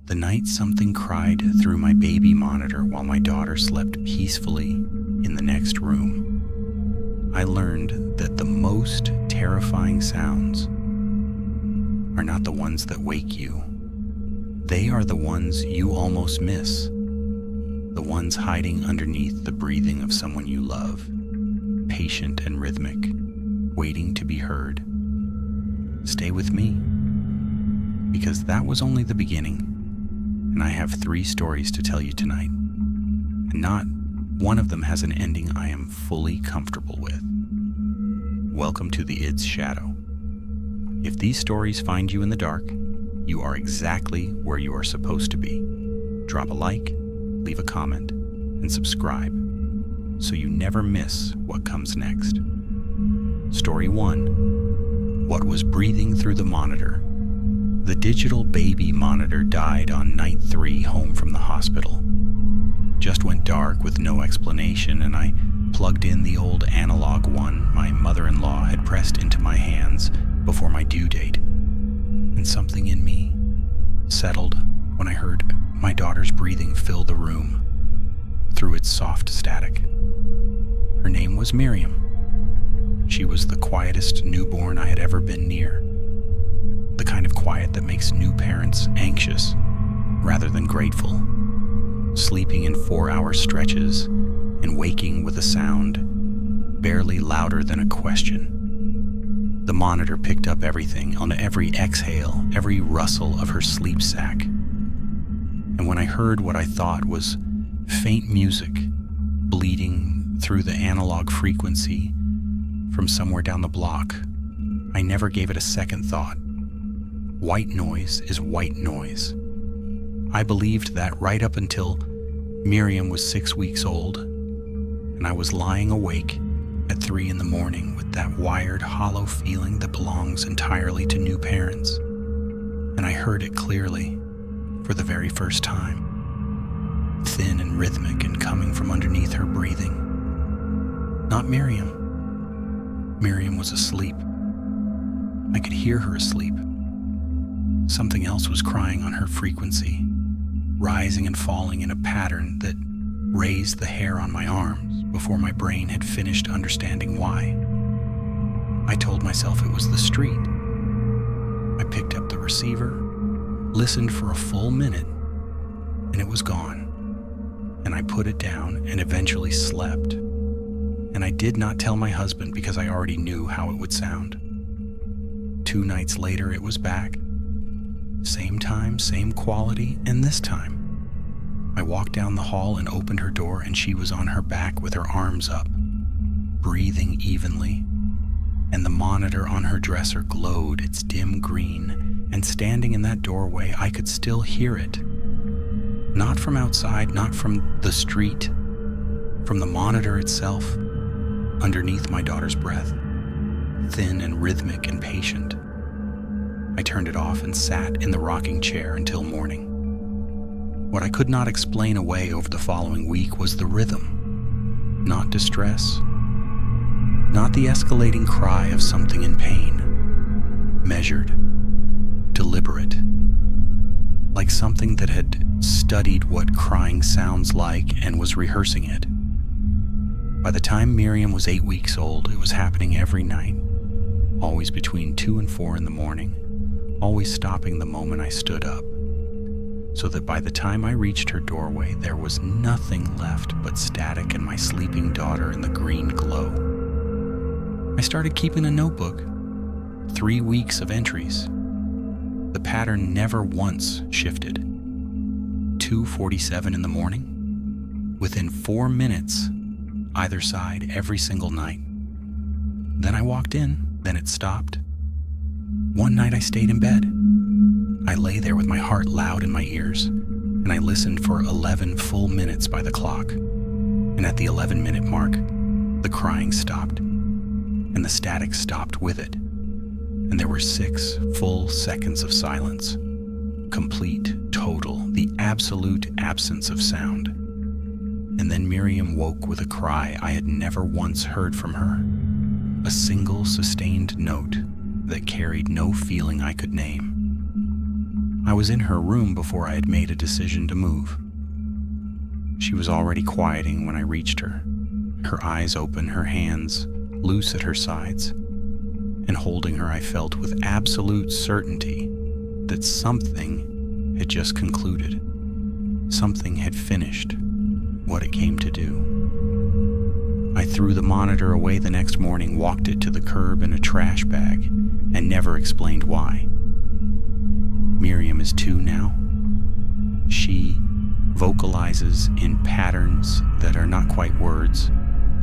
The night something cried through my baby monitor while my daughter slept peacefully in the next room, I learned that the most terrifying sounds are not the ones that wake you. They are the ones you almost miss, the ones hiding underneath the breathing of someone you love, patient and rhythmic, waiting to be heard. Stay with me, because that was only the beginning. And I have 3 stories to tell you tonight, and not one of them has an ending I am fully comfortable with. Welcome to the Id's Shadow. If these stories find you in the dark, you are exactly where you are supposed to be. Drop a like, leave a comment, and subscribe so you never miss what comes next. Story 1. What was breathing through the monitor? The digital baby monitor died on night 3 home from the hospital. Just went dark with no explanation, and I plugged in the old analog one my mother-in-law had pressed into my hands before my due date. And something in me settled when I heard my daughter's breathing fill the room through its soft static. Her name was Miriam. She was the quietest newborn I had ever been near. The kind of quiet that makes new parents anxious rather than grateful, sleeping in 4-hour stretches and waking with a sound barely louder than a question. The monitor picked up everything on every exhale, every rustle of her sleep sack. And when I heard what I thought was faint music bleeding through the analog frequency from somewhere down the block, I never gave it a second thought. White noise is white noise. I believed that right up until Miriam was 6 weeks old, and I was lying awake at 3 in the morning with that wired, hollow feeling that belongs entirely to new parents. And I heard it clearly for the very first time, thin and rhythmic and coming from underneath her breathing. Not Miriam. Miriam was asleep. I could hear her asleep. Something else was crying on her frequency, rising and falling in a pattern that raised the hair on my arms before my brain had finished understanding why. I told myself it was the street. I picked up the receiver, listened for a full minute, and it was gone. And I put it down and eventually slept. And I did not tell my husband because I already knew how it would sound. 2 nights later, it was back. Same time, same quality, and this time I walked down the hall and opened her door, and she was on her back with her arms up, breathing evenly, and the monitor on her dresser glowed its dim green, and standing in that doorway I could still hear it. Not from outside, not from the street, from the monitor itself, underneath my daughter's breath, thin and rhythmic and patient. I turned it off and sat in the rocking chair until morning. What I could not explain away over the following week was the rhythm, not distress, not the escalating cry of something in pain, measured, deliberate, like something that had studied what crying sounds like and was rehearsing it. By the time Miriam was 8 weeks old, it was happening every night, always between 2 and 4 in the morning, always stopping the moment I stood up, so that by the time I reached her doorway, there was nothing left but static and my sleeping daughter in the green glow. I started keeping a notebook, 3 weeks of entries. The pattern never once shifted. 2:47 in the morning, within 4 minutes, either side every single night. Then I walked in, then it stopped. One night I stayed in bed. I lay there with my heart loud in my ears, and I listened for 11 full minutes by the clock. And at the 11-minute mark, the crying stopped, and the static stopped with it. And there were 6 full seconds of silence. Complete, total, the absolute absence of sound. And then Miriam woke with a cry I had never once heard from her. A single sustained note that carried no feeling I could name. I was in her room before I had made a decision to move. She was already quieting when I reached her, her eyes open, her hands loose at her sides. And holding her, I felt with absolute certainty that something had just concluded. Something had finished what it came to do. I threw the monitor away the next morning, walked it to the curb in a trash bag, and never explained why. Miriam is 2 now. She vocalizes in patterns that are not quite words,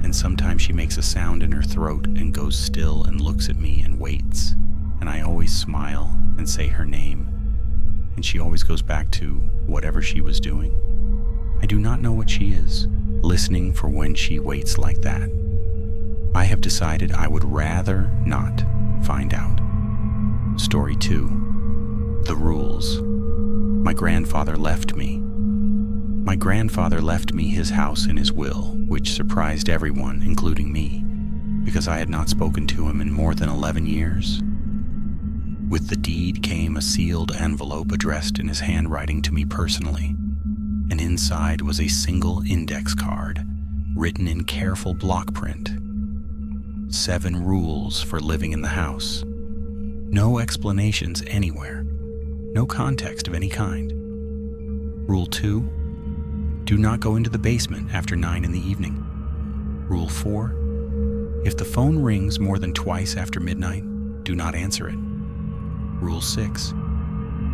and sometimes she makes a sound in her throat and goes still and looks at me and waits, and I always smile and say her name, and she always goes back to whatever she was doing. I do not know what she is, listening for when she waits like that. I have decided I would rather not find out. Story 2. The rules. My grandfather left me. My grandfather left me his house and his will, which surprised everyone, including me, because I had not spoken to him in more than 11 years. With the deed came a sealed envelope addressed in his handwriting to me personally, and inside was a single index card, written in careful block print. 7 rules for living in the house. No explanations anywhere. No context of any kind. Rule 2. Do not go into the basement after 9 in the evening. Rule 4. If the phone rings more than twice after midnight, do not answer it. Rule 6.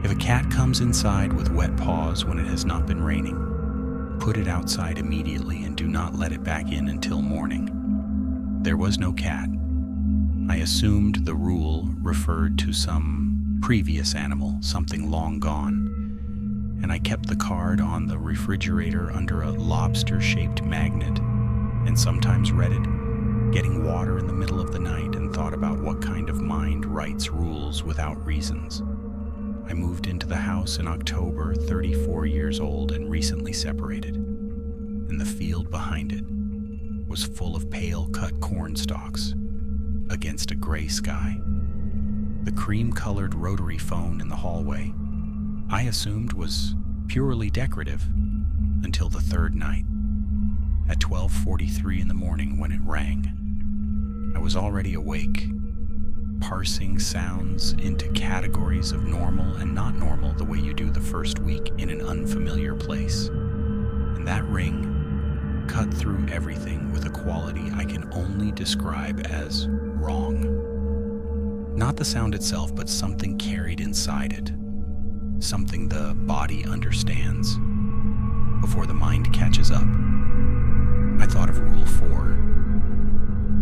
If a cat comes inside with wet paws when it has not been raining, put it outside immediately and do not let it back in until morning. There was no cat. I assumed the rule referred to some previous animal, something long gone, and I kept the card on the refrigerator under a lobster-shaped magnet, and sometimes read it, getting water in the middle of the night, and thought about what kind of mind writes rules without reasons. I moved into the house in October, 34 years old and recently separated, and the field behind it was full of pale-cut corn stalks against a gray sky. The cream-colored rotary phone in the hallway I assumed was purely decorative until the 3rd night. At 12:43 in the morning when it rang, I was already awake, parsing sounds into categories of normal and not normal the way you do the first week in an unfamiliar place. And that ring cut through everything with a quality I can only describe as wrong. Not the sound itself, but something carried inside it. Something the body understands before the mind catches up. I thought of Rule 4.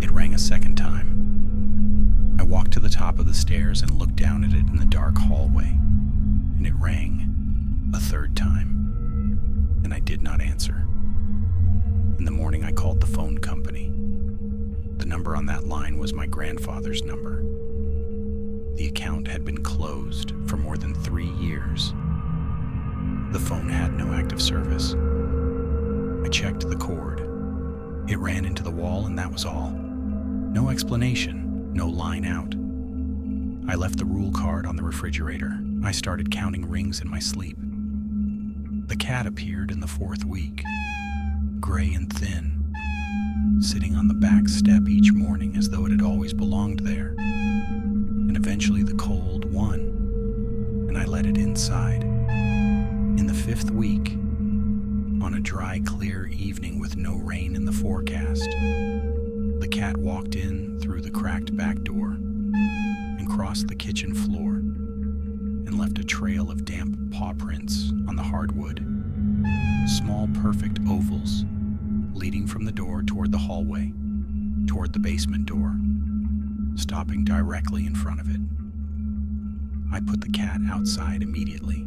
It rang a 2nd time. I walked to the top of the stairs and looked down at it in the dark hallway, and it rang a 3rd time, and I did not answer. In the morning, I called the phone company. The number on that line was my grandfather's number. The account had been closed for more than 3 years. The phone had no active service. I checked the cord. It ran into the wall, and that was all. No explanation, no line out. I left the rule card on the refrigerator. I started counting rings in my sleep. The cat appeared in the 4th week, gray and thin, sitting on the back step each morning as though it had always belonged there. And eventually the cold won, and I let it inside. In the 5th week, on a dry, clear evening with no rain in the forecast, the cat walked in through the cracked back door and crossed the kitchen floor and left a trail of damp paw prints on the hardwood, small perfect ovals leading from the door toward the hallway, toward the basement door, stopping directly in front of it. I put the cat outside immediately.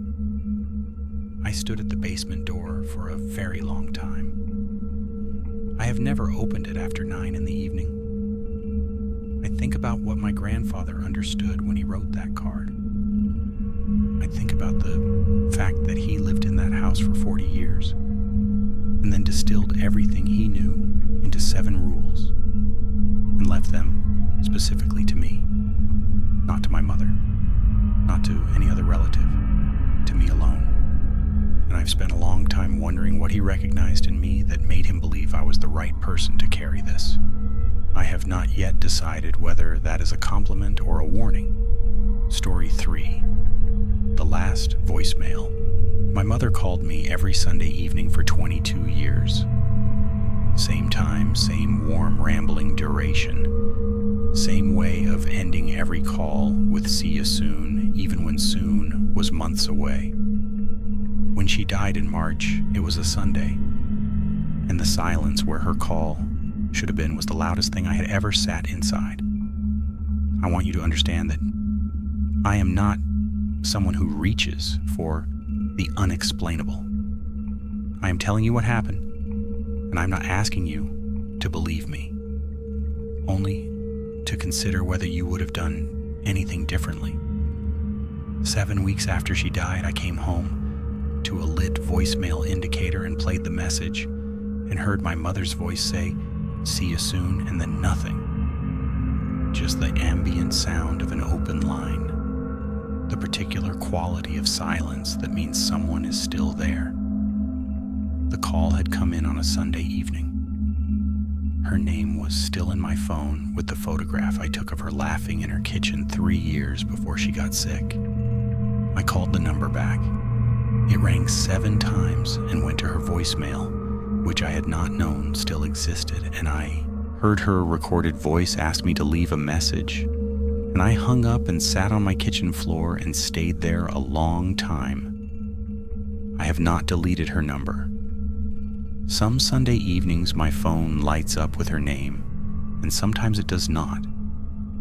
I stood at the basement door for a very long time. I have never opened it after 9 in the evening. I think about what my grandfather understood when he wrote that card. I think about the fact that he lived in that house for 40 years and then distilled everything he knew into 7 rules and left them specifically to me, not to my mother, not to any other relative. I've spent a long time wondering what he recognized in me that made him believe I was the right person to carry this. I have not yet decided whether that is a compliment or a warning. Story 3. The last voicemail. My mother called me every Sunday evening for 22 years. Same time, same warm, rambling duration. Same way of ending every call with "see you soon," even when soon was months away. When she died in March, it was a Sunday, and the silence where her call should have been was the loudest thing I had ever sat inside. I want you to understand that I am not someone who reaches for the unexplainable. I am telling you what happened, and I'm not asking you to believe me, only to consider whether you would have done anything differently. 7 weeks after she died, I came home to a lit voicemail indicator and played the message and heard my mother's voice say, "See you soon," and then nothing. Just the ambient sound of an open line. The particular quality of silence that means someone is still there. The call had come in on a Sunday evening. Her name was still in my phone with the photograph I took of her laughing in her kitchen 3 years before she got sick. I called the number back. It rang 7 times and went to her voicemail, which I had not known still existed, and I heard her recorded voice ask me to leave a message, and I hung up and sat on my kitchen floor and stayed there a long time. I have not deleted her number. Some Sunday evenings my phone lights up with her name, and sometimes it does not,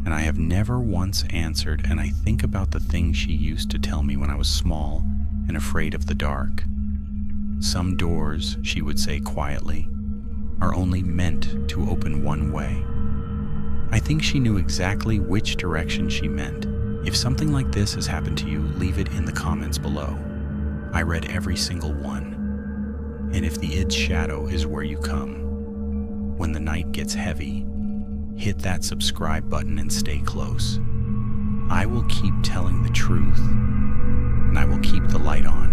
and I have never once answered, and I think about the things she used to tell me when I was small and afraid of the dark. Some doors, she would say quietly, are only meant to open one way. I think she knew exactly which direction she meant. If something like this has happened to you, leave it in the comments below. I read every single one. And if the id's shadow is where you come, when the night gets heavy, hit that subscribe button and stay close. I will keep telling the truth, and I will keep the light on.